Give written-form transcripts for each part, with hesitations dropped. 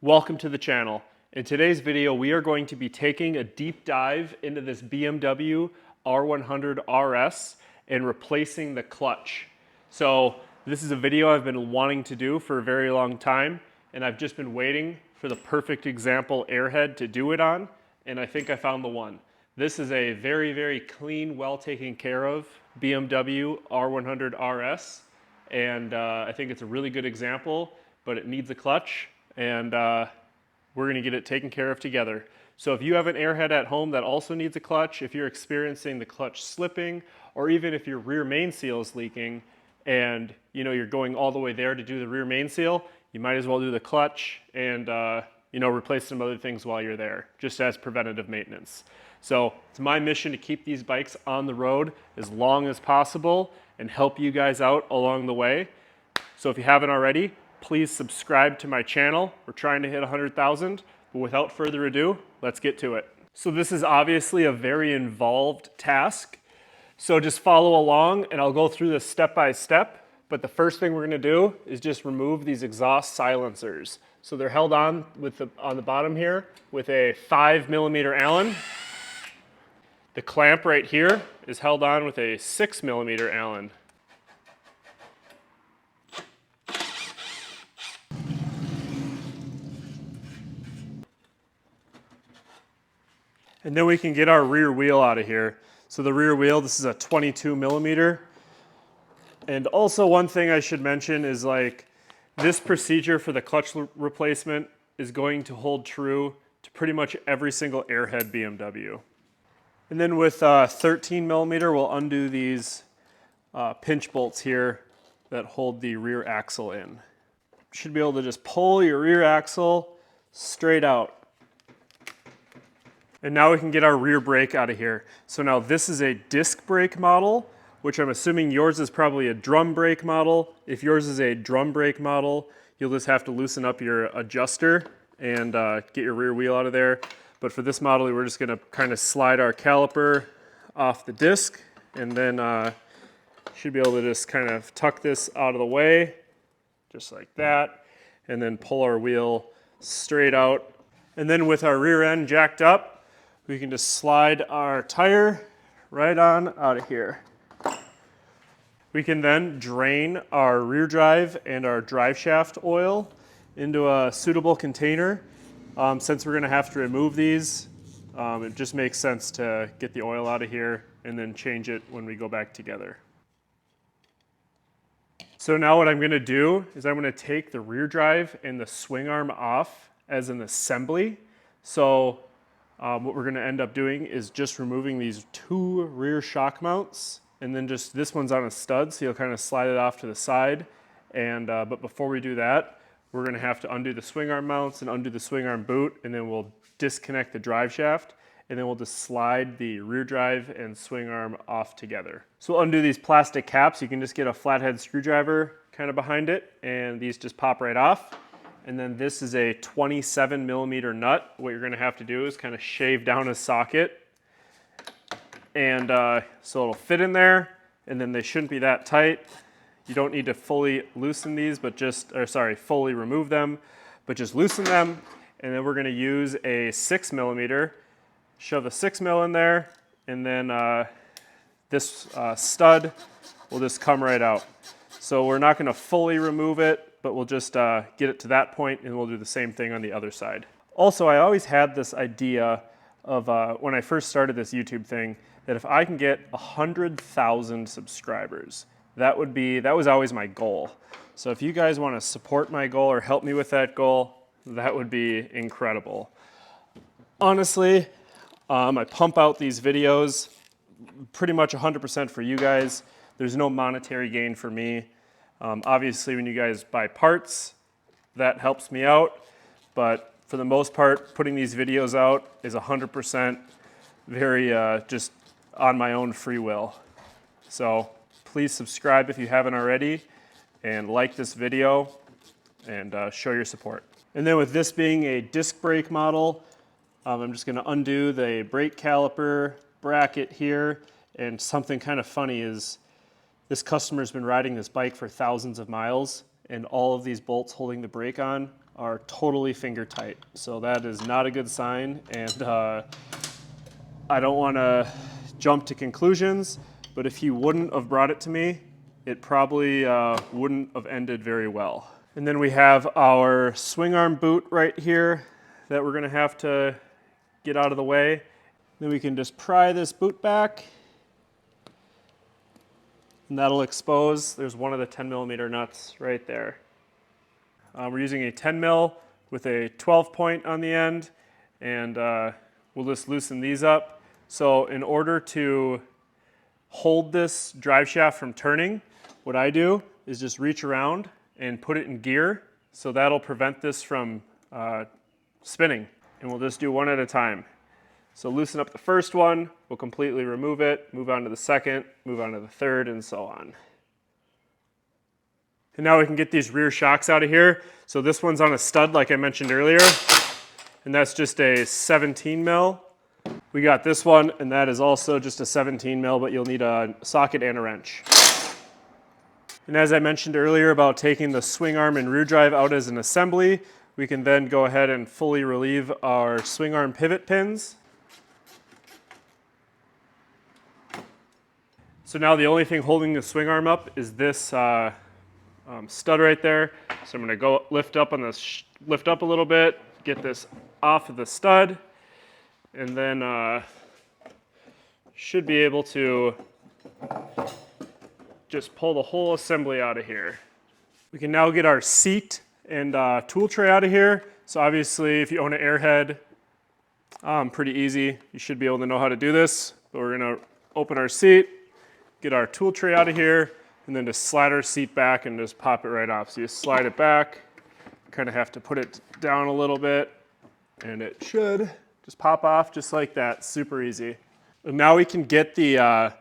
Welcome to the channel. In today's video, we are going to be taking a deep dive into this BMW R100 RS and replacing the clutch. So this is a video I've been wanting to do for a very long time, and I've just been waiting for the perfect example Airhead to do it on, and I think I found the one. This is a very, very clean, well taken care of BMW R100 RS, and I think it's a really good example, but it needs a clutch, and we're gonna get it taken care of together. So if you have an Airhead at home that also needs a clutch, if you're experiencing the clutch slipping, or even if your rear main seal is leaking and you're going all the way there to do the rear main seal, you might as well do the clutch and replace some other things while you're there, just as preventative maintenance. So it's my mission to keep these bikes on the road as long as possible and help you guys out along the way. So if you haven't already, please subscribe to my channel. We're trying to hit 100,000, but without further ado, let's get to it. So this is obviously a very involved task. So just follow along and I'll go through this step by step. But the first thing we're gonna do is just remove these exhaust silencers. So they're held on on the bottom here with a 5mm Allen. The clamp right here is held on with a 6mm Allen. And then we can get our rear wheel out of here. So the rear wheel, this is a 22mm. And also one thing I should mention is this procedure for the clutch replacement is going to hold true to pretty much every single Airhead BMW. And then with 13mm, we'll undo these pinch bolts here that hold the rear axle in. You should be able to just pull your rear axle straight out. And now we can get our rear brake out of here. So now this is a disc brake model, which I'm assuming yours is probably a drum brake model. If yours is a drum brake model, you'll just have to loosen up your adjuster and get your rear wheel out of there. But for this model, we're just gonna kind of slide our caliper off the disc, and then should be able to just kind of tuck this out of the way, just like that, and then pull our wheel straight out. And then with our rear end jacked up, we can just slide our tire right on out of here. We can then drain our rear drive and our drive shaft oil into a suitable container. Since we're gonna have to remove these, it just makes sense to get the oil out of here and then change it when we go back together. So now what I'm gonna do is I'm gonna take the rear drive and the swing arm off as an assembly. So what we're going to end up doing is just removing these two rear shock mounts, and then just this one's on a stud, so you'll kind of slide it off to the side. And but before we do that, we're going to have to undo the swing arm mounts and undo the swing arm boot, and then we'll disconnect the drive shaft, and then we'll just slide the rear drive and swing arm off together. So we'll undo these plastic caps. You can just get a flathead screwdriver kind of behind it, and these just pop right off. And then this is a 27mm nut. What you're gonna have to do is kind of shave down a socket. And so it'll fit in there, and then they shouldn't be that tight. You don't need to fully loosen these, but fully remove them, but just loosen them. And then we're gonna use a 6mm, shove a 6mm in there, and then this stud will just come right out. So we're not gonna fully remove it, but we'll just get it to that point, and we'll do the same thing on the other side. Also, I always had this idea of when I first started this YouTube thing, that if I can get 100,000 subscribers, that was always my goal. So if you guys want to support my goal or help me with that goal, that would be incredible. Honestly, I pump out these videos pretty much 100% for you guys. There's no monetary gain for me. Obviously, when you guys buy parts, that helps me out, but for the most part, putting these videos out is 100% very just on my own free will. So please subscribe if you haven't already, and like this video, and show your support. And then with this being a disc brake model, I'm just gonna undo the brake caliper bracket here, and something kind of funny is this customer's been riding this bike for thousands of miles, and all of these bolts holding the brake on are totally finger tight. So that is not a good sign, and I don't want to jump to conclusions, but if he wouldn't have brought it to me, it probably wouldn't have ended very well. And then we have our swing arm boot right here that we're gonna have to get out of the way. Then we can just pry this boot back, and that'll expose. There's one of the 10mm nuts right there. We're using a 10mm with a 12 point on the end, and we'll just loosen these up. So in order to hold this drive shaft from turning, what I do is just reach around and put it in gear, so that'll prevent this from spinning. And we'll just do one at a time. So loosen up the first one, we'll completely remove it, move on to the second, move on to the third, and so on. And now we can get these rear shocks out of here. So this one's on a stud like I mentioned earlier, and that's just a 17mm. We got this one, and that is also just a 17mm, but you'll need a socket and a wrench. And as I mentioned earlier about taking the swing arm and rear drive out as an assembly, we can then go ahead and fully relieve our swing arm pivot pins. So now the only thing holding the swing arm up is this stud right there. So I'm going to go lift up on this, lift up a little bit, get this off of the stud, and then should be able to just pull the whole assembly out of here. We can now get our seat and tool tray out of here. So obviously if you own an Airhead, pretty easy. You should be able to know how to do this. But we're going to open our seat, get our tool tray out of here, and then just slide our seat back and just pop it right off. So you slide it back, kind of have to put it down a little bit, and it should just pop off just like that, super easy. And now we can get the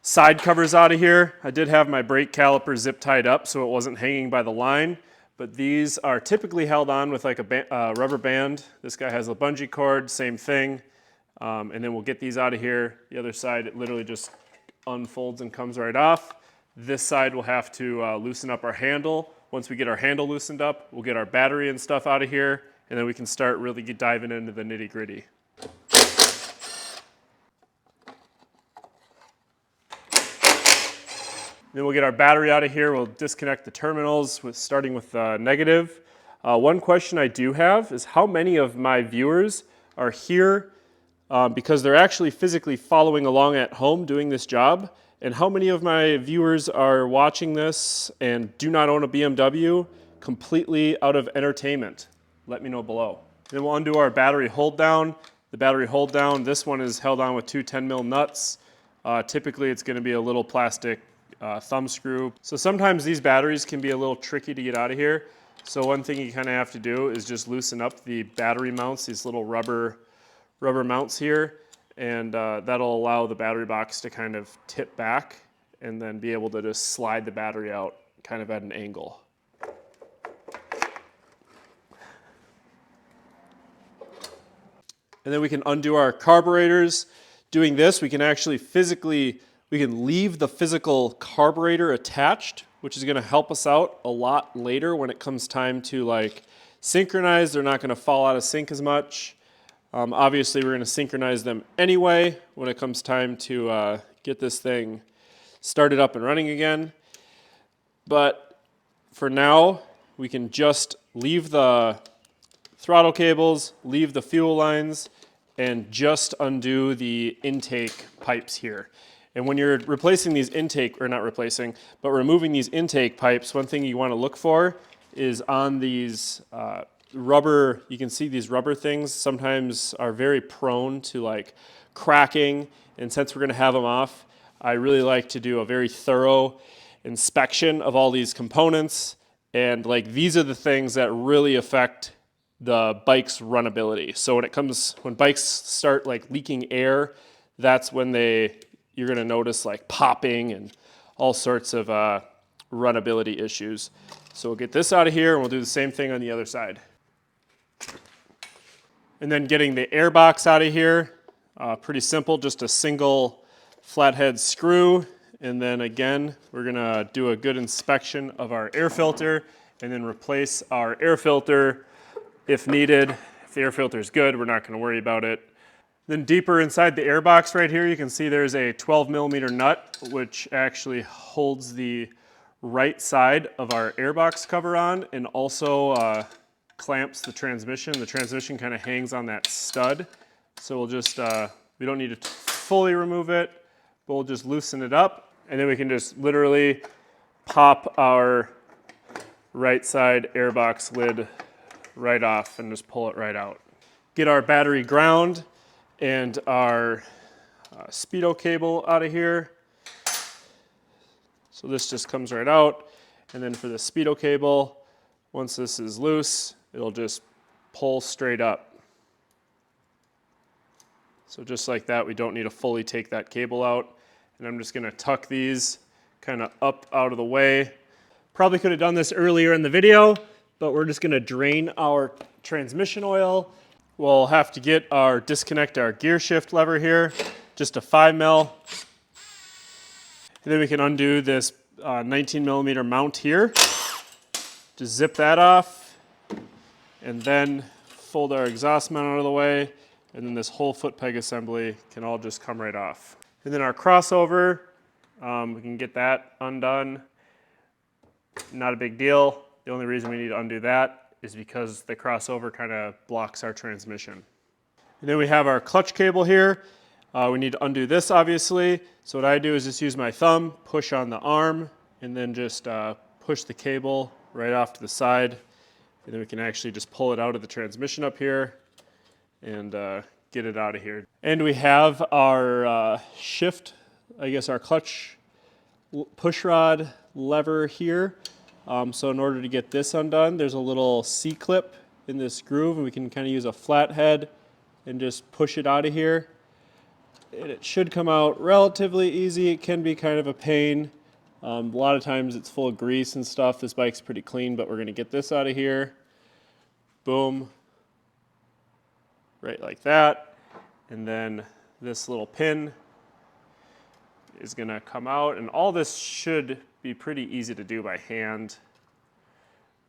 side covers out of here. I did have my brake caliper zip tied up so it wasn't hanging by the line, but these are typically held on with like a rubber band. This guy has a bungee cord, same thing. And then we'll get these out of here. The other side, it literally just unfolds and comes right off. This side we'll have to loosen up our handle. Once we get our handle loosened up, we'll get our battery and stuff out of here, and then we can start really diving into the nitty gritty. Then we'll get our battery out of here. We'll disconnect the terminals, starting with negative. One question I do have is how many of my viewers are here because they're actually physically following along at home doing this job, and how many of my viewers are watching this and do not own a BMW completely out of entertainment? Let me know below. Then we'll undo our battery hold down. The battery hold down, this one is held on with two 10mm nuts. Typically it's going to be a little plastic thumb screw. So sometimes these batteries can be a little tricky to get out of here. So one thing you kind of have to do is just loosen up the battery mounts, these little rubber mounts here, and that'll allow the battery box to kind of tip back and then be able to just slide the battery out kind of at an angle. And then we can undo our carburetors. Doing this, we can actually we can leave the physical carburetor attached, which is gonna help us out a lot later when it comes time to like synchronize. They're not gonna fall out of sync as much. Obviously, we're gonna synchronize them anyway when it comes time to get this thing started up and running again. But for now, we can just leave the throttle cables, leave the fuel lines, and just undo the intake pipes here. And when you're replacing these removing these intake pipes, one thing you want to look for is on these rubber, you can see these rubber things sometimes are very prone to like cracking, and since we're going to have them off, I really like to do a very thorough inspection of all these components, and like these are the things that really affect the bike's runnability. So when bikes start like leaking air, that's when you're going to notice like popping and all sorts of runnability issues. So we'll get this out of here and we'll do the same thing on the other side. And then getting the Airbox out of here, pretty simple, just a single flathead screw. And then again, we're gonna do a good inspection of our air filter and then replace our air filter if needed. If the air filter is good, we're not going to worry about it. Then deeper inside the airbox right here, you can see there's a 12mm nut, which actually holds the right side of our airbox cover on, and also clamps the transmission. The transmission kind of hangs on that stud. So we'll just, we don't need to fully remove it, but we'll just loosen it up, and then we can just literally pop our right side airbox lid right off and just pull it right out. Get our battery ground and our speedo cable out of here. So this just comes right out. And then for the speedo cable, once this is loose, it'll just pull straight up. So just like that, we don't need to fully take that cable out. And I'm just gonna tuck these kind of up out of the way. Probably could have done this earlier in the video, but we're just gonna drain our transmission oil. We'll have to disconnect our gear shift lever here, just a 5mm. And then we can undo this 19mm mount here. Just zip that off, and then fold our exhaust mount out of the way, and then this whole foot peg assembly can all just come right off. And then our crossover, we can get that undone. Not a big deal. The only reason we need to undo that is because the crossover kind of blocks our transmission. And then we have our clutch cable here. We need to undo this, obviously. So what I do is just use my thumb, push on the arm, and then just push the cable right off to the side. And then we can actually just pull it out of the transmission up here and get it out of here. And we have our shift, I guess our clutch push rod lever here. So in order to get this undone, there's a little C-clip in this groove, and we can kind of use a flathead and just push it out of here. And it should come out relatively easy. It can be kind of a pain. A lot of times it's full of grease and stuff. This bike's pretty clean, but we're gonna get this out of here. Boom. Right like that. And then this little pin is gonna come out, and all this should be pretty easy to do by hand.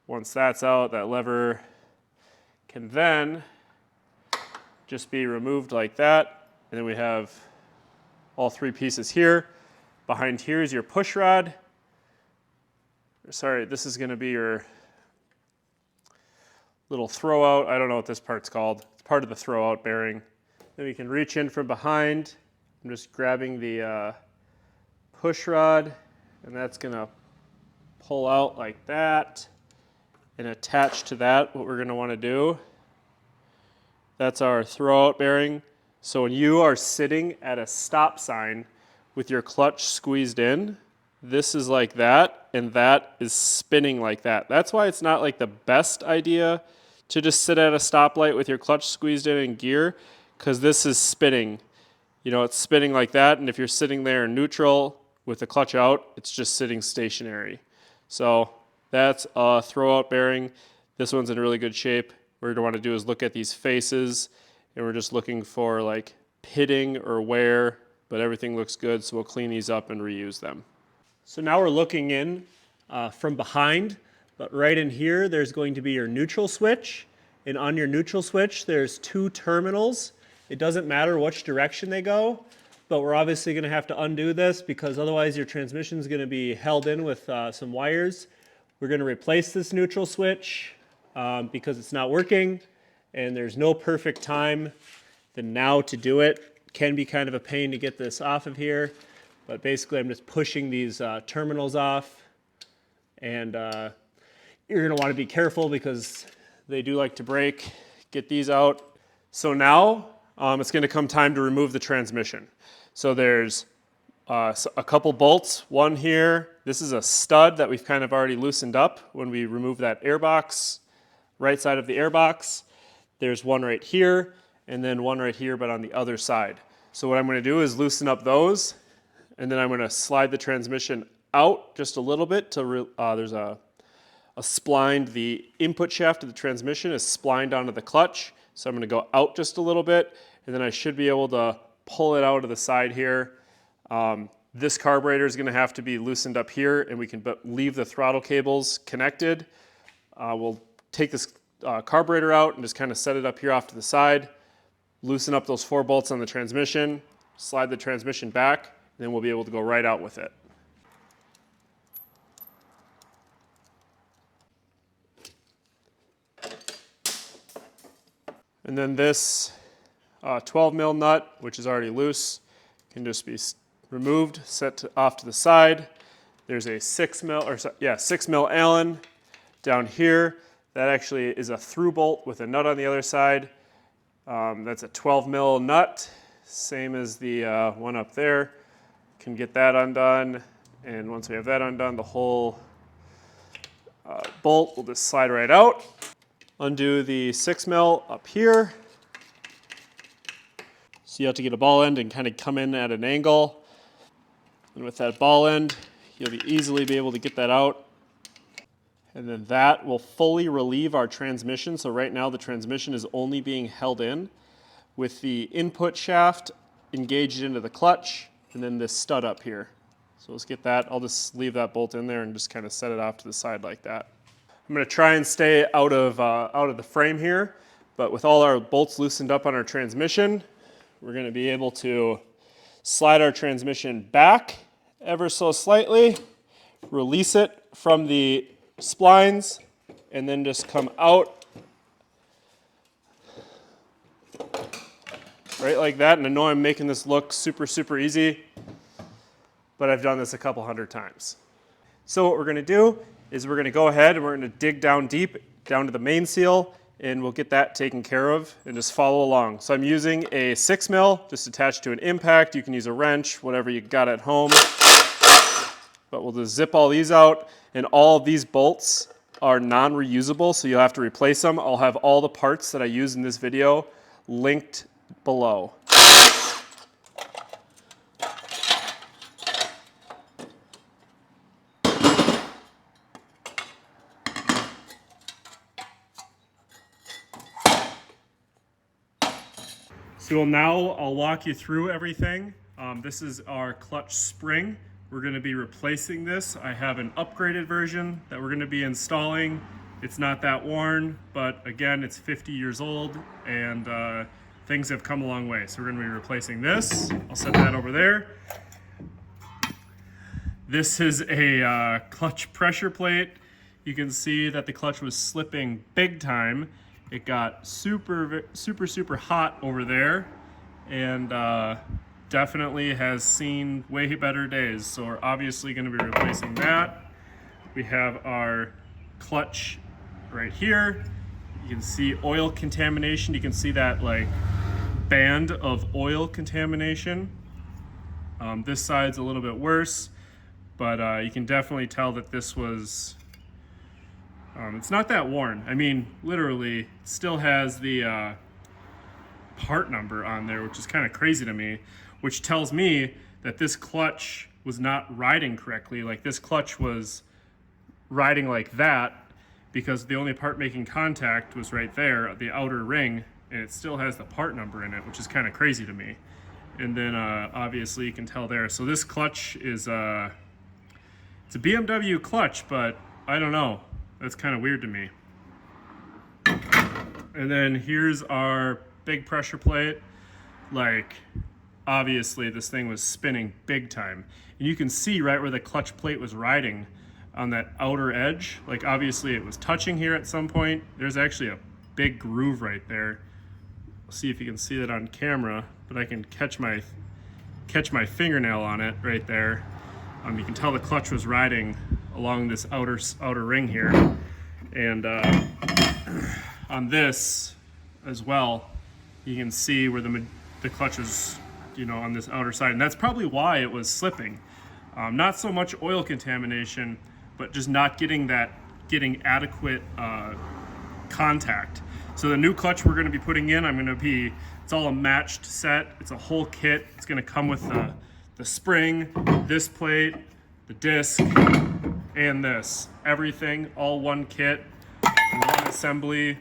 Once that's out, that lever can then just be removed like that. And then we have all three pieces here. Behind here is your push rod. Sorry, this is gonna be your little throwout. I don't know what this part's called. It's part of the throwout bearing. Then we can reach in from behind. I'm just grabbing the push rod, and that's gonna pull out like that. And attach to that, what we're gonna wanna do, that's our throwout bearing. So when you are sitting at a stop sign with your clutch squeezed in, this is like that, and that is spinning like that. That's why it's not like the best idea to just sit at a stoplight with your clutch squeezed in gear, because this is spinning. You know, it's spinning like that, and if you're sitting there in neutral with the clutch out, it's just sitting stationary. So that's a throwout bearing. This one's in really good shape. What we want to do is look at these faces, and we're just looking for like pitting or wear, but everything looks good, so we'll clean these up and reuse them. So now we're looking in from behind, but right in here there's going to be your neutral switch, and on your neutral switch there's two terminals. It doesn't matter which direction they go, but we're obviously going to have to undo this because otherwise your transmission is going to be held in with some wires. We're going to replace this neutral switch because it's not working, and there's no perfect time than now to do it. Can be kind of a pain to get this off of here, but basically I'm just pushing these terminals off, and you're going to want to be careful because they do like to break. Get these out. So now it's going to come time to remove the transmission. So there's a couple bolts, one here. This is a stud that we've kind of already loosened up when we removed that airbox, right side of the airbox. There's one right here, and then one right here, but on the other side. So what I'm going to do is loosen up those, and then I'm going to slide the transmission out just a little bit. There's a splined, the input shaft of the transmission is splined onto the clutch. So I'm going to go out just a little bit, and then I should be able to pull it out of the side here. This carburetor is going to have to be loosened up here, and we can leave the throttle cables connected. We'll take this carburetor out and just kind of set it up here off to the side, loosen up those 4 bolts on the transmission, slide the transmission back, and then we'll be able to go right out with it. And then this 12 mil nut, which is already loose, can just be removed, set off to the side. There's a 6 mil Allen down here. That actually is a through bolt with a nut on the other side. That's a 12 mil nut, same as the one up there. Can get that undone, and once we have that undone, the whole bolt will just slide right out. Undo the 6 mil up here. So you have to get a ball end and kind of come in at an angle. And with that ball end, you'll easily be able to get that out. And then that will fully relieve our transmission. So right now the transmission is only being held in with the input shaft engaged into the clutch and then this stud up here. So let's get that. I'll just leave that bolt in there and just kind of set it off to the side like that. I'm going to try and stay out of the frame here, but with all our bolts loosened up on our transmission, we're going to be able to slide our transmission back ever so slightly, release it from the splines, and then just come out right like that. And I know I'm making this look super, super easy, but I've done this a couple hundred times. So what we're going to do is we're going to go ahead and we're going to dig down deep, down to the main seal, and we'll get that taken care of and just follow along. So I'm using a 6 mil just attached to an impact. You can use a wrench, whatever you got at home. But we'll just zip all these out, and all of these bolts are non-reusable, so you'll have to replace them. I'll have all the parts that I use in this video linked below. So now I'll walk you through everything. This is our clutch spring. We're going to be replacing this. I have an upgraded version that we're going to be installing. It's not that worn, but again, it's 50 years old and things have come a long way. So we're going to be replacing this. I'll set that over there. This is a clutch pressure plate. You can see that the clutch was slipping big time. It got super, super, super hot over there, and definitely has seen way better days. So we're obviously going to be replacing that. We have our clutch right here. You can see oil contamination. You can see that like band of oil contamination. This side's a little bit worse, but you can definitely tell that this was it's not that worn. I mean, literally, it still has the part number on there, which is kind of crazy to me, which tells me that this clutch was not riding correctly. Like, this clutch was riding like that because the only part making contact was right there, the outer ring, and it still has the part number in it, which is kind of crazy to me. And then obviously you can tell there. So this clutch is it's a BMW clutch, but I don't know. That's kind of weird to me. And then here's our big pressure plate. Like, obviously this thing was spinning big time. And you can see right where the clutch plate was riding on that outer edge. Like, obviously it was touching here at some point. There's actually a big groove right there. We'll see if you can see that on camera, but I can catch my fingernail on it right there. You can tell the clutch was riding along this outer ring here, and on this as well, you can see where the clutch was, you know, on this outer side, and that's probably why it was slipping. Not so much oil contamination, but just not getting adequate contact. So the new clutch we're going to be putting in, it's all a matched set. It's a whole kit. It's going to come with the spring, this plate, the disc, and this. Everything, all one kit, one assembly.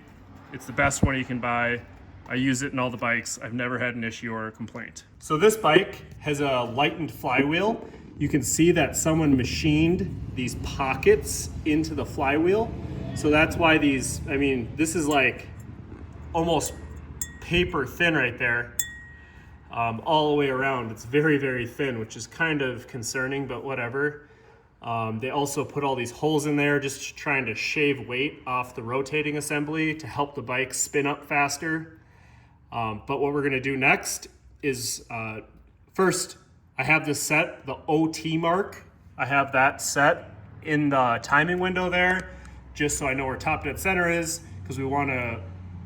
It's the best one you can buy. I use it in all the bikes. I've never had an issue or a complaint. So this bike has a lightened flywheel. You can see that someone machined these pockets into the flywheel. So that's why these, I mean, this is like almost paper thin right there, all the way around. It's very, very thin, which is kind of concerning, but whatever. They also put all these holes in there just trying to shave weight off the rotating assembly to help the bike spin up faster. But what we're gonna do next is, first, I have this set, the OT mark. I have that set in the timing window there, just so I know where top dead center is, because we wanna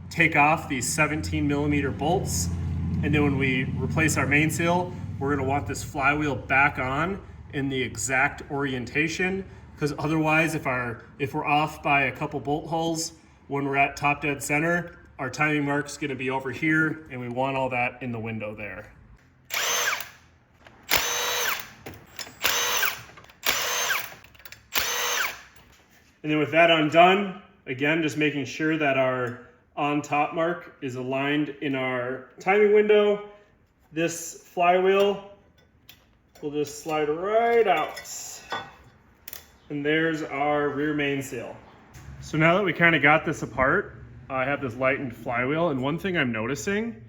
take off these 17 millimeter bolts. And then when we replace our main seal, we're gonna want this flywheel back on in the exact orientation, because otherwise if we're off by a couple bolt holes when we're at top dead center, our timing mark's gonna be over here, and we want all that in the window there. And then with that undone, again, just making sure that our on top mark is aligned in our timing window. This flywheel will just slide right out. And there's our rear main seal. So now that we kind of got this apart, I have this lightened flywheel, and one thing I'm noticing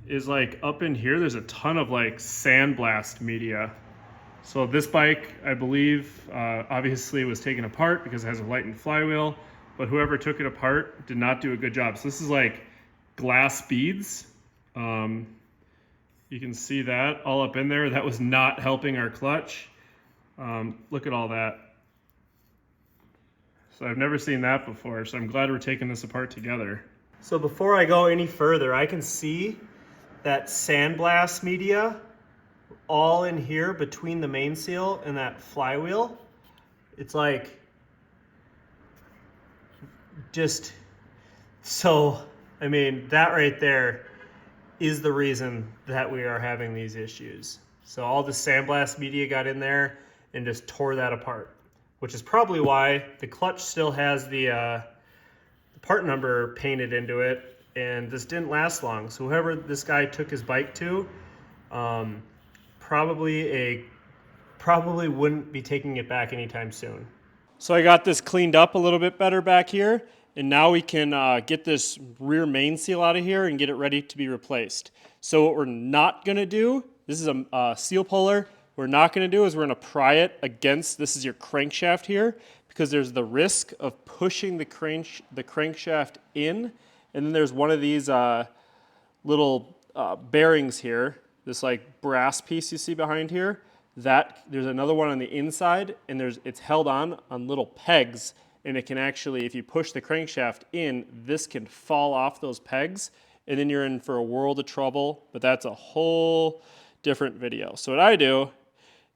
is like up in here, there's a ton of like sandblast media. So this bike, I believe, obviously was taken apart because it has a lightened flywheel, but whoever took it apart did not do a good job. So this is like glass beads. You can see that all up in there. That was not helping our clutch. Look at all that. So I've never seen that before, so I'm glad we're taking this apart together. So before I go any further, I can see that sandblast media all in here between the main seal and that flywheel. It's like, just, so, I mean, that right there is the reason that we are having these issues. So all the sandblast media got in there and just tore that apart, which is probably why the clutch still has the part number painted into it, and this didn't last long. So whoever this guy took his bike to, probably wouldn't be taking it back anytime soon. So I got this cleaned up a little bit better back here, and now we can get this rear main seal out of here and get it ready to be replaced. So what we're not gonna do, this is a seal puller, what we're not gonna do is we're gonna pry it against, this is your crankshaft here, because there's the risk of pushing the crankshaft in, and then there's one of these little bearings here, this like brass piece you see behind here, that there's another one on the inside, and it's held on little pegs, and it can actually, if you push the crankshaft in, this can fall off those pegs, and then you're in for a world of trouble, but that's a whole different video. So what I do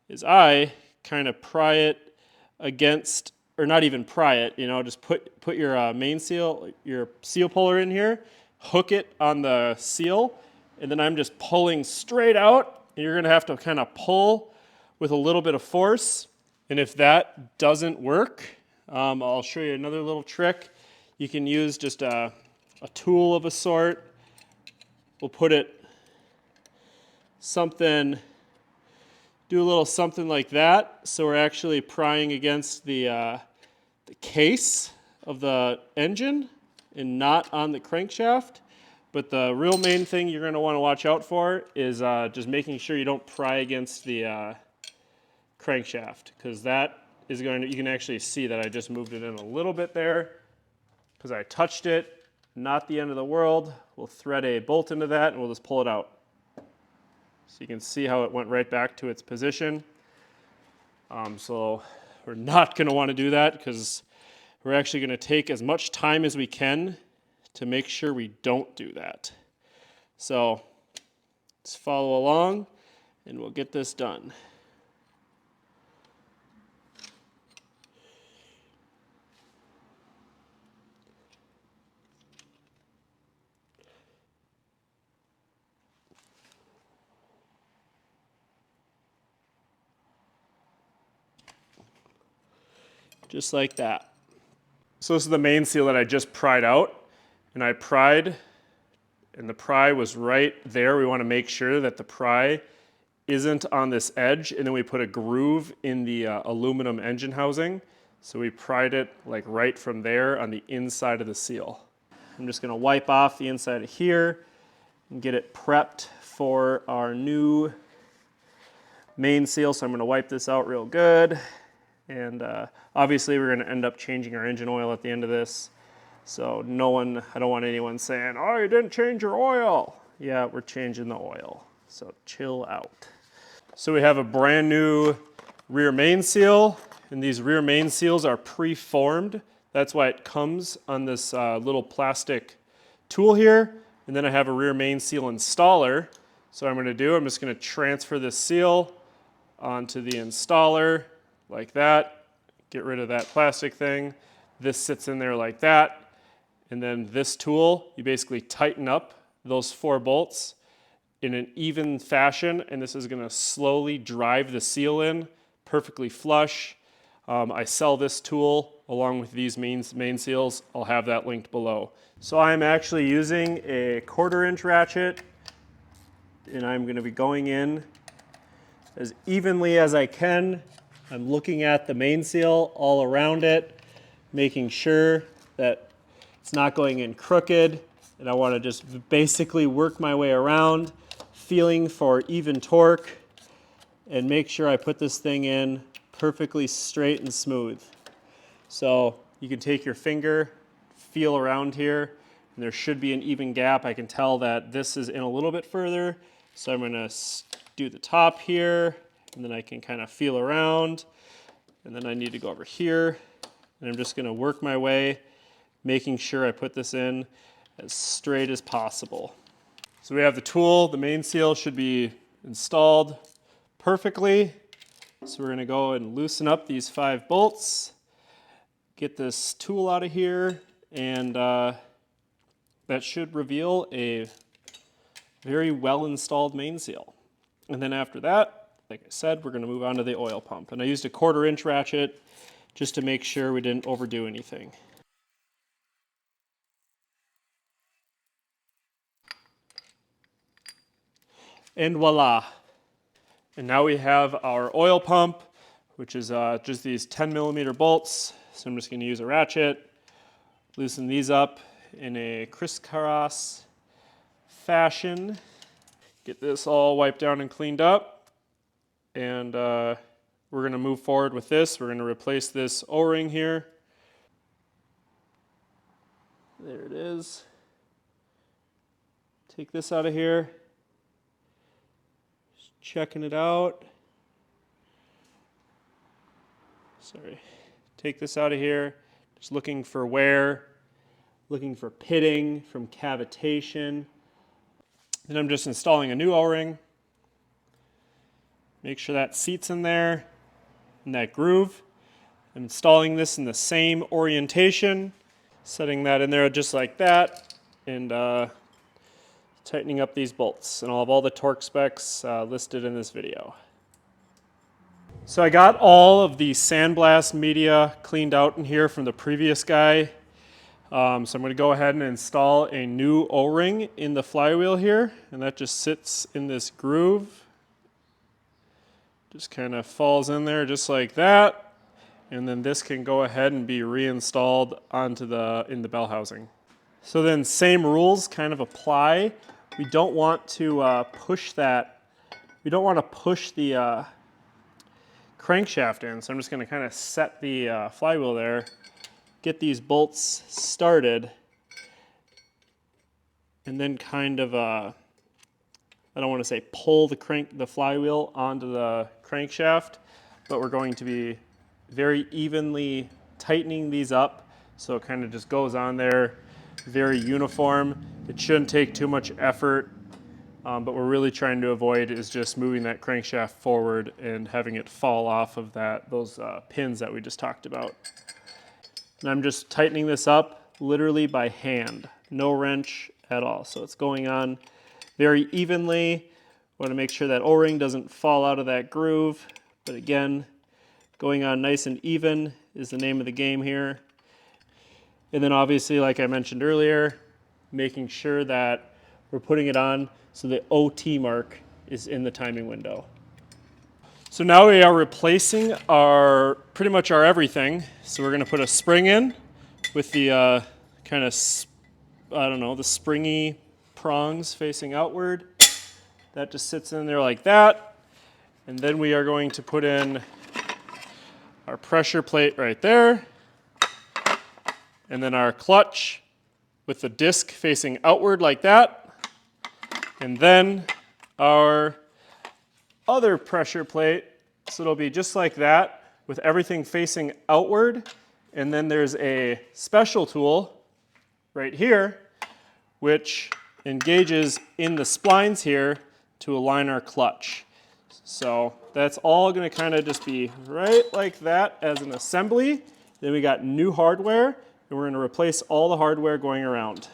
is I kind of pry it against, or not even pry it, you know, just put your main seal, your seal puller in here, hook it on the seal, and then I'm just pulling straight out, and you're gonna have to kind of pull with a little bit of force. And if that doesn't work, I'll show you another little trick. You can use just a tool of a sort. We'll put it something, do a little something like that. So we're actually prying against the case of the engine and not on the crankshaft. But the real main thing you're gonna wanna watch out for is just making sure you don't pry against the crankshaft, because that is going to, you can actually see that I just moved it in a little bit there because I touched it. Not the end of the world. We'll thread a bolt into that and we'll just pull it out. So you can see how it went right back to its position. So we're not going to want to do that because we're actually going to take as much time as we can to make sure we don't do that. So let's follow along and we'll get this done. Just like that. So this is the main seal that I just pried out, and I pried, and the pry was right there. We want to make sure that the pry isn't on this edge, and then we put a groove in the aluminum engine housing So we pried it like right from there on the inside of the seal. I'm just gonna wipe off the inside of here and get it prepped for our new main seal. So I'm gonna wipe this out real good. And obviously we're gonna end up changing our engine oil at the end of this. So I don't want anyone saying, oh, you didn't change your oil. Yeah, we're changing the oil. So chill out. So we have a brand new rear main seal, and these rear main seals are pre-formed. That's why it comes on this little plastic tool here. And then I have a rear main seal installer. So what I'm I'm just gonna transfer this seal onto the installer like that. Get rid of that plastic thing. This sits in there like that. And then this tool, you basically tighten up those 4 bolts in an even fashion, and this is gonna slowly drive the seal in, perfectly flush. I sell this tool along with these main seals. I'll have that linked below. So I'm actually using a 1/4 inch ratchet, and I'm gonna be going in as evenly as I can. I'm looking at the main seal all around it, making sure that it's not going in crooked, and I want to just basically work my way around, feeling for even torque, and make sure I put this thing in perfectly straight and smooth. So you can take your finger, feel around here, and there should be an even gap. I can tell that this is in a little bit further, so I'm going to do the top here, and then I can kind of feel around, and then I need to go over here, and I'm just going to work my way, making sure I put this in as straight as possible. So we have the tool, the main seal should be installed perfectly. So we're gonna go and loosen up these 5 bolts, get this tool out of here, and that should reveal a very well installed main seal. And then after that, like I said, we're gonna move on to the oil pump. And I used a 1/4 inch ratchet just to make sure we didn't overdo anything. And voila. And now we have our oil pump, which is just these 10mm bolts. So I'm just going to use a ratchet, loosen these up in a crisscross fashion. Get this all wiped down and cleaned up. And we're going to move forward with this. We're going to replace this O-ring here. There it is. Take this out of here. Checking it out. Sorry. Take this out of here. Just looking for wear, looking for pitting from cavitation. Then I'm just installing a new O-ring. Make sure that seats in there, in that groove. I'm installing this in the same orientation, setting that in there just like that, and tightening up these bolts. And I'll have all the torque specs listed in this video. So I got all of the sandblast media cleaned out in here from the previous guy. So I'm going to go ahead and install a new O-ring in the flywheel here, and that just sits in this groove. Just kind of falls in there just like that, and then this can go ahead and be reinstalled onto in the bell housing. So then same rules kind of apply. We don't want to push that. We don't want to push the crankshaft in, so I'm just going to kind of set the flywheel there, get these bolts started, and then kind of, I don't want to say pull the flywheel onto the crankshaft, but we're going to be very evenly tightening these up so it kind of just goes on there very uniform. It shouldn't take too much effort. But we're really trying to avoid is just moving that crankshaft forward and having it fall off of those pins that we just talked about. And I'm just tightening this up literally by hand, no wrench at all. So it's going on very evenly. Want to make sure that O-ring doesn't fall out of that groove. But again, going on nice and even is the name of the game here. And then obviously, like I mentioned earlier, making sure that we're putting it on so the OT mark is in the timing window. So now we are replacing pretty much our everything. So we're going to put a spring in with the kind of, I don't know, the springy prongs facing outward. That just sits in there like that. And then we are going to put in our pressure plate right there. And then our clutch with the disc facing outward like that. And then our other pressure plate, so it'll be just like that with everything facing outward. And then there's a special tool right here which engages in the splines here to align our clutch. So that's all going to kind of just be right like that as an assembly. Then we got new hardware, and we're going to replace all the hardware going around.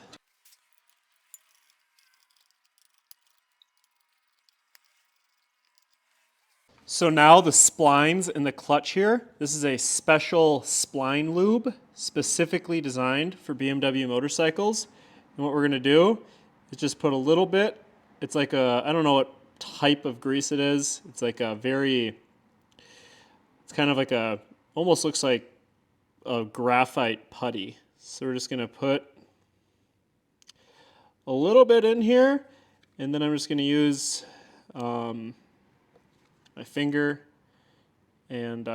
So now the splines in the clutch here, this is a special spline lube specifically designed for BMW motorcycles. And what we're going to do is just put a little bit. It's like a, I don't know what type of grease it is. It's like a very, it's kind of like a, almost looks like a graphite putty. So we're just going to put a little bit in here, and then I'm just going to use my finger and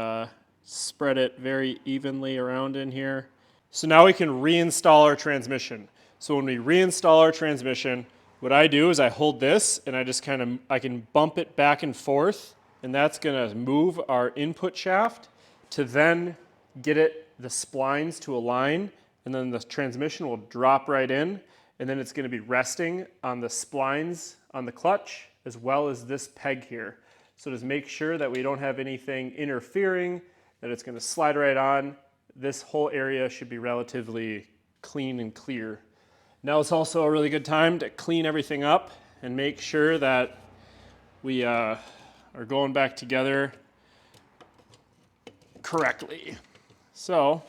spread it very evenly around in here. So now we can reinstall our transmission. So when we reinstall our transmission, what I do is I hold this and I just kind of, I can bump it back and forth, and that's going to move our input shaft to then get it, the splines to align, and then the transmission will drop right in, and then it's going to be resting on the splines on the clutch as well as this peg here. So just make sure that we don't have anything interfering, that it's going to slide right on. This whole area should be relatively clean and clear. Now it's also a really good time to clean everything up and make sure that we are going back together correctly. So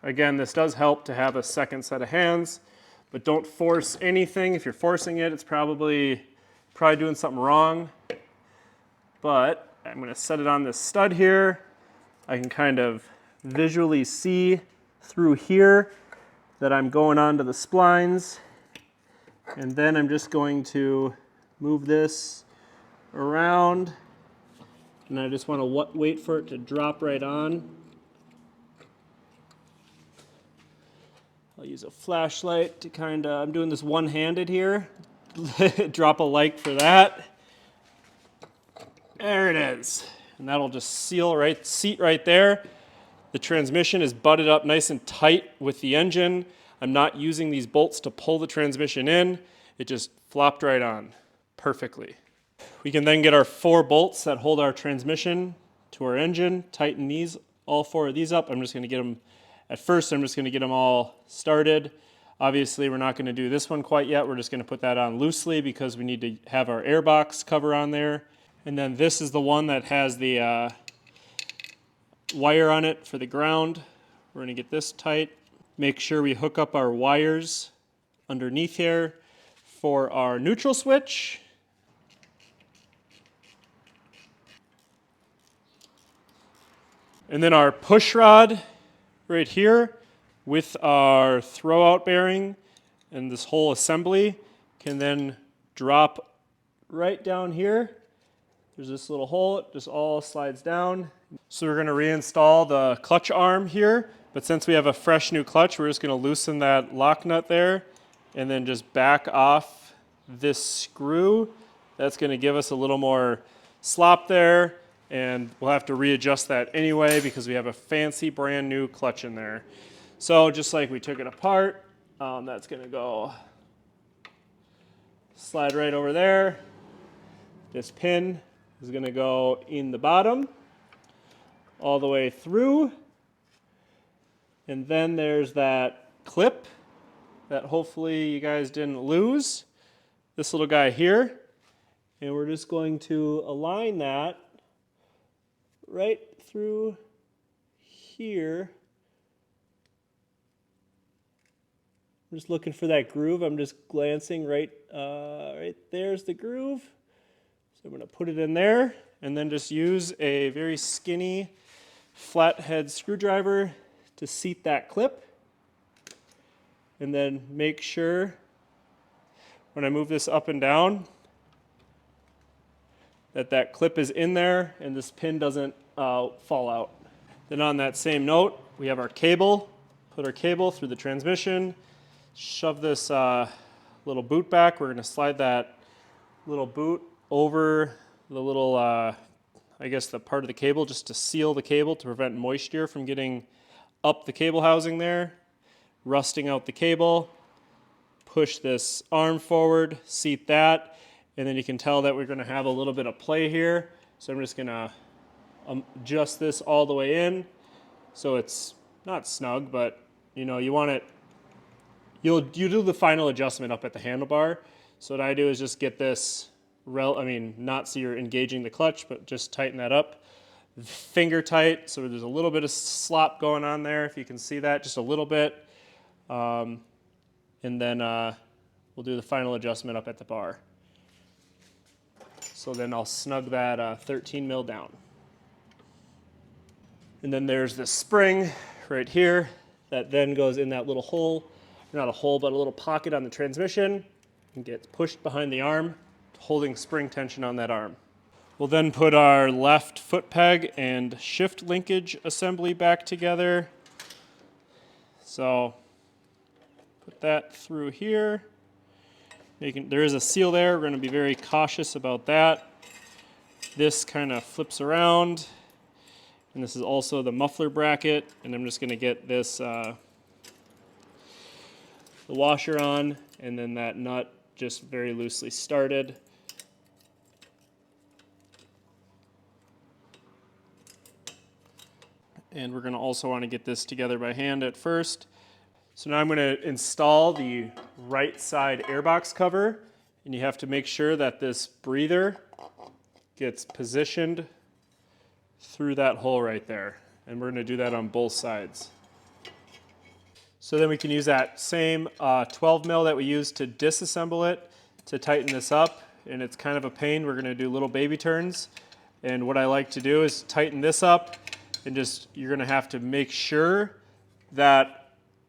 again, this does help to have a second set of hands, but don't force anything. If you're forcing it, it's probably doing something wrong. But I'm going to set it on this stud here. I can kind of visually see through here that I'm going onto the splines. And then I'm just going to move this around. And I just want to wait for it to drop right on. I'll use a flashlight to kind of, I'm doing this one-handed here. Drop a like for that. There it is. And that'll just seat right there. The transmission is butted up nice and tight with the engine. I'm not using these bolts to pull the transmission in. It just flopped right on perfectly. We can then get our 4 bolts that hold our transmission to our engine, tighten these, all 4 of these up. I'm just going to get them, at first I'm just going to get them all started. Obviously we're not going to do this one quite yet. We're just going to put that on loosely because we need to have our airbox cover on there. And then this is the one that has the wire on it for the ground. We're going to get this tight. Make sure we hook up our wires underneath here for our neutral switch. And then our push rod right here with our throwout bearing, and this whole assembly can then drop right down here. There's this little hole, it just all slides down. So we're going to reinstall the clutch arm here, but since we have a fresh new clutch, we're just going to loosen that lock nut there and then just back off this screw. That's going to give us a little more slop there, and we'll have to readjust that anyway because we have a fancy brand new clutch in there. So just like we took it apart, that's going to go slide right over there. This pin is going to go in the bottom all the way through, and then there's that clip that hopefully you guys didn't lose, this little guy here, and we're just going to align that right through here. I'm just looking for that groove. I'm just glancing right there's the groove. So I'm going to put it in there, and then just use a very skinny flathead screwdriver to seat that clip. And then make sure when I move this up and down that that clip is in there and this pin doesn't fall out. Then on that same note, we have our cable. Put our cable through the transmission, shove this little boot back. We're going to slide that little boot over the little, I guess the part of the cable just to seal the cable to prevent moisture from getting up the cable housing there, rusting out the cable. Push this arm forward, seat that, and then you can tell that we're going to have a little bit of play here. So I'm just going to adjust this all the way in so it's not snug, but you know, you want it, you do the final adjustment up at the handlebar. So what I do is just get this, not so you're engaging the clutch, but just tighten that up. Finger tight, so there's a little bit of slop going on there, if you can see that, just a little bit. And then we'll do the final adjustment up at the bar. So then I'll snug that 13 mil down. And then there's this spring right here that then goes in that little hole, not a hole, but a little pocket on the transmission and gets pushed behind the arm, holding spring tension on that arm. We'll then put our left foot peg and shift linkage assembly back together. So put that through here. There is a seal there. We're going to be very cautious about that. This kind of flips around. And this is also the muffler bracket. And I'm just going to get this, the washer on, and then that nut just very loosely started. And we're going to also want to get this together by hand at first. So now I'm going to install the right side airbox cover, and you have to make sure that this breather gets positioned through that hole right there. And we're going to do that on both sides. So then we can use that same 12 mil that we used to disassemble it to tighten this up, and it's kind of a pain. We're going to do little baby turns, and what I like to do is tighten this up, and you're going to have to make sure that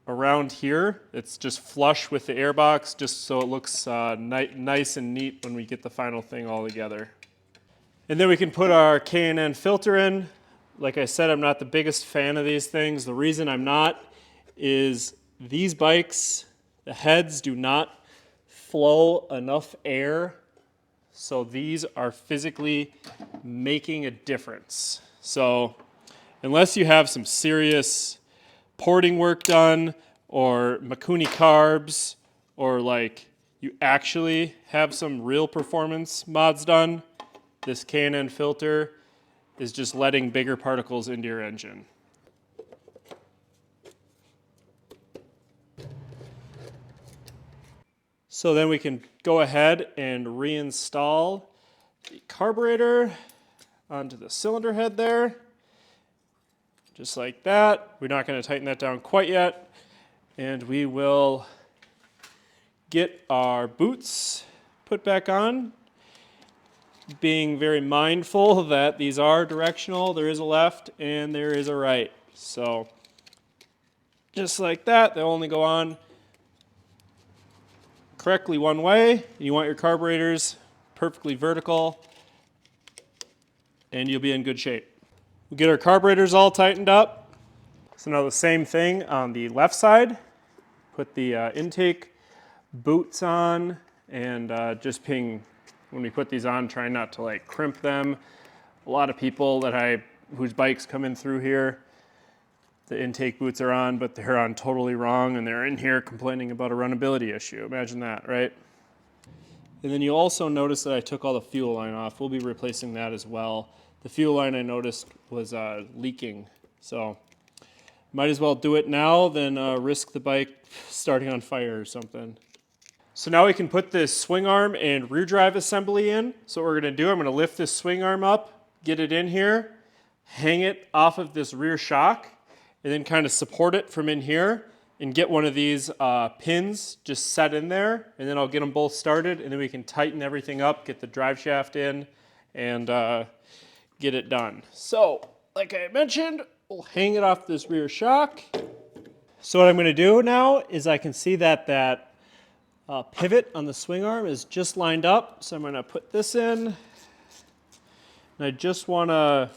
around here, it's just flush with the airbox, just so it looks nice and neat when we get the final thing all together. And then we can put our K&N filter in. Like I said, I'm not the biggest fan of these things. The reason I'm not is these bikes, the heads do not flow enough air, so these are physically making a difference. So unless you have some serious porting work done, or Makuni carbs, or like you actually have some real performance mods done, this K&N filter is just letting bigger particles into your engine. So then we can go ahead and reinstall the carburetor onto the cylinder head there. Just like that. We're not going to tighten that down quite yet. And we will get our boots put back on, being very mindful that these are directional. There is a left and there is a right. So just like that, they'll only go on correctly one way. You want your carburetors perfectly vertical, and you'll be in good shape. We'll get our carburetors all tightened up. So now the same thing on the left side. Put the intake boots on, and when we put these on, try not to like crimp them. A lot of people whose bikes come in through here, the intake boots are on, but they're on totally wrong, and they're in here complaining about a runnability issue. Imagine that, right? And then you also notice that I took all the fuel line off. We'll be replacing that as well. The fuel line I noticed was leaking, so might as well do it now than risk the bike starting on fire or something. So now we can put this swing arm and rear drive assembly in. So what we're going to do, I'm going to lift this swing arm up, get it in here, hang it off of this rear shock, and then kind of support it from in here and get one of these pins just set in there, and then I'll get them both started, and then we can tighten everything up, get the drive shaft in, and get it done. So, like I mentioned, we'll hang it off this rear shock. So what I'm going to do now is I can see that pivot on the swing arm is just lined up. So I'm going to put this in. And I just want to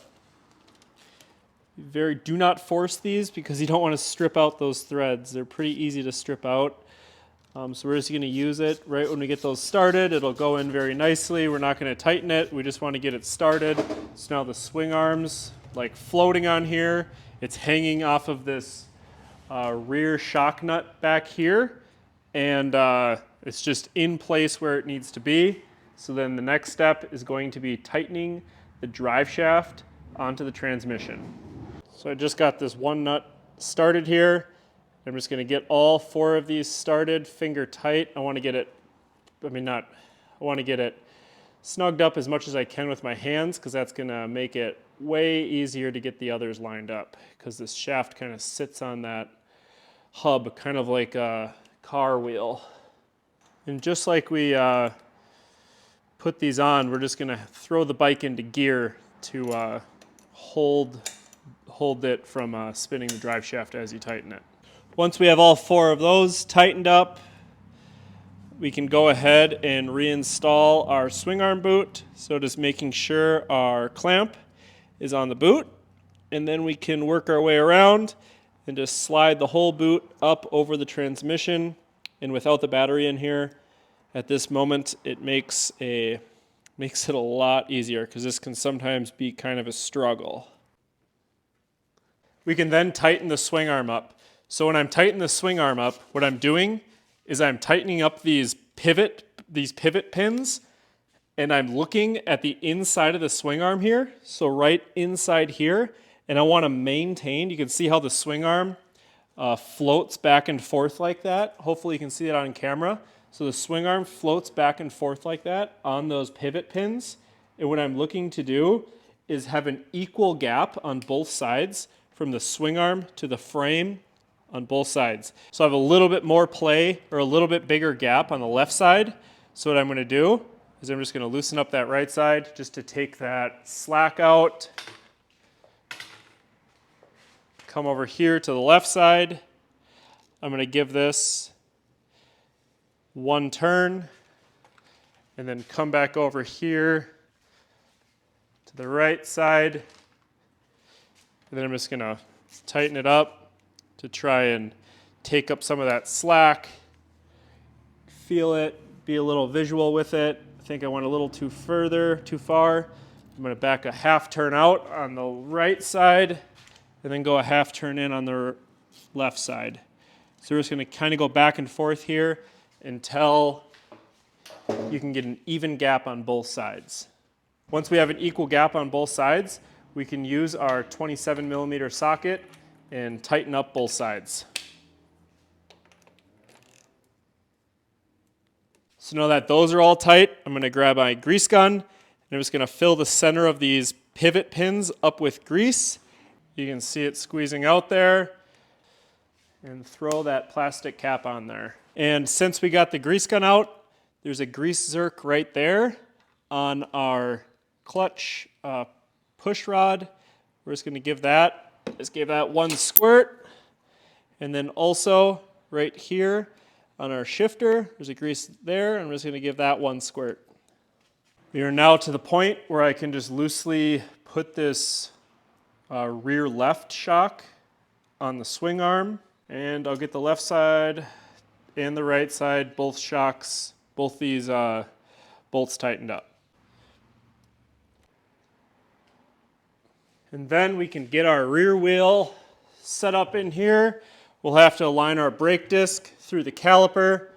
do not force these because you don't want to strip out those threads. They're pretty easy to strip out. So we're just going to use it right when we get those started. It'll go in very nicely. We're not going to tighten it. We just want to get it started. So now the swing arm's like floating on here. It's hanging off of this rear shock nut back here, and it's just in place where it needs to be. So then the next step is going to be tightening the drive shaft onto the transmission. So I just got this one nut started here. I'm just going to get all 4 of these started finger tight. I want to get it, I want to get it snugged up as much as I can with my hands, because that's going to make it way easier to get the others lined up, because this shaft kind of sits on that hub, kind of like a car wheel. And just like we put these on, we're just going to throw the bike into gear to hold it from spinning the drive shaft as you tighten it. Once we have all 4 of those tightened up, we can go ahead and reinstall our swing arm boot. So just making sure our clamp is on the boot, and then we can work our way around and just slide the whole boot up over the transmission. And without the battery in here at this moment, it makes it a lot easier, because this can sometimes be kind of a struggle. We can then tighten the swing arm up. So when I'm tightening the swing arm up, what I'm doing is I'm tightening up these pivot pins, and I'm looking at the inside of the swing arm here, so right inside here, and I want to maintain, you can see how the swing arm floats back and forth like that. Hopefully you can see it on camera. So the swing arm floats back and forth like that on those pivot pins, and what I'm looking to do is have an equal gap on both sides from the swing arm to the frame on both sides. So I have a little bit more play, or a little bit bigger gap on the left side. So what I'm going to do is I'm just going to loosen up that right side just to take that slack out. Come over here to the left side. I'm going to give this 1 turn, and then come back over here to the right side. And then I'm just going to tighten it up to try and take up some of that slack. Feel it, be a little visual with it. I think I went a little too far. I'm going to back a half turn out on the right side, and then go a half turn in on the left side. So we're just going to kind of go back and forth here until you can get an even gap on both sides. Once we have an equal gap on both sides, we can use our 27mm socket and tighten up both sides. So now that those are all tight, I'm going to grab my grease gun, and I'm just going to fill the center of these pivot pins up with grease. You can see it squeezing out there, and throw that plastic cap on there. And since we got the grease gun out, there's a grease zerk right there on our clutch push rod. We're just going to give that 1 squirt. And then also right here on our shifter, there's a grease there, and I'm just going to give that 1 squirt. We are now to the point where I can just loosely put this rear left shock on the swing arm, and I'll get the left side and the right side, both shocks, both these bolts tightened up. And then we can get our rear wheel set up in here. We'll have to align our brake disc through the caliper,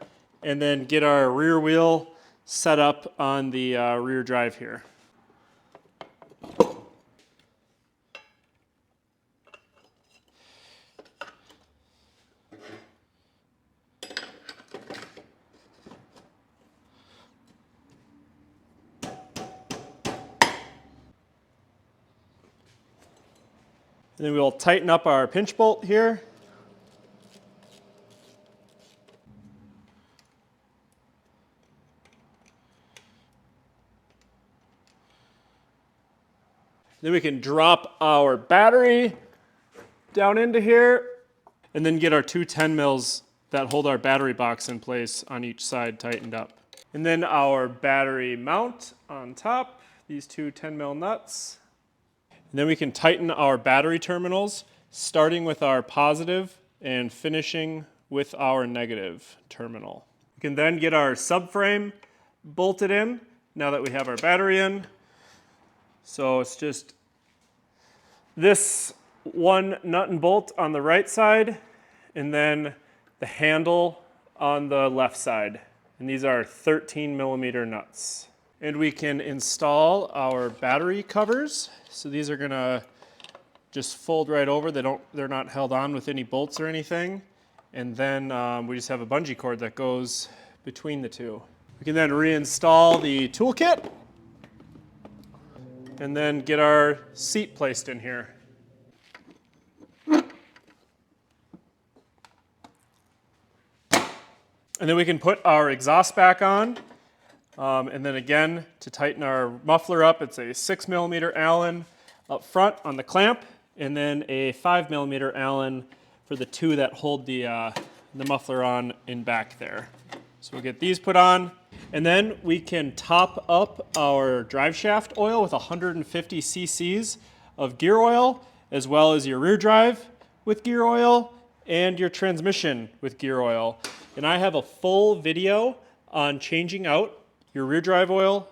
and then get our rear wheel set up on the rear drive here. And then we'll tighten up our pinch bolt here. Then we can drop our battery down into here and then get our two 10 mils that hold our battery box in place on each side tightened up. And then our battery mount on top, these two 10 mil nuts. And then we can tighten our battery terminals, starting with our positive and finishing with our negative terminal. We can then get our subframe bolted in now that we have our battery in. So it's just this one nut and bolt on the right side, and then the handle on the left side. And these are 13 millimeter nuts. And we can install our battery covers. So these are gonna just fold right over. They're not held on with any bolts or anything. And then we just have a bungee cord that goes between the two. We can then reinstall the toolkit and then get our seat placed in here. And then we can put our exhaust back on. And then again, to tighten our muffler up, it's a 6 millimeter Allen up front on the clamp, and then a 5 millimeter Allen for the two that hold the muffler on in back there. So we'll get these put on. And then we can top up our drive shaft oil with 150 cc's of gear oil, as well as your rear drive with gear oil and your transmission with gear oil. And I have a full video on changing out your rear drive oil,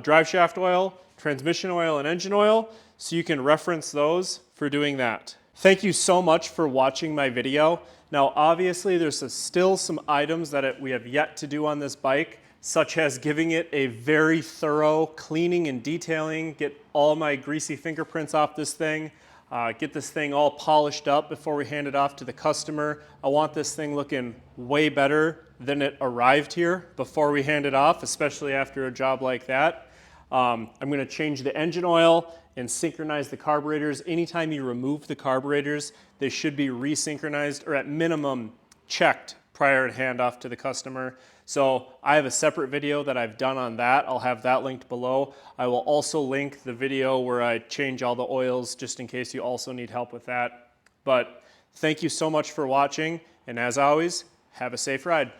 drive shaft oil, transmission oil, and engine oil, so you can reference those for doing that. Thank you so much for watching my video. Now obviously there's still some items that we have yet to do on this bike, such as giving it a very thorough cleaning and detailing, get all my greasy fingerprints off this thing, get this thing all polished up before we hand it off to the customer. I want this thing looking way better than it arrived here before we hand it off, especially after a job like that. I'm going to change the engine oil and synchronize the carburetors. Anytime you remove the carburetors, they should be resynchronized or at minimum checked prior to handoff to the customer. So I have a separate video that I've done on that. I'll have that linked below. I will also link the video where I change all the oils just in case you also need help with that. But thank you so much for watching, and as always, have a safe ride.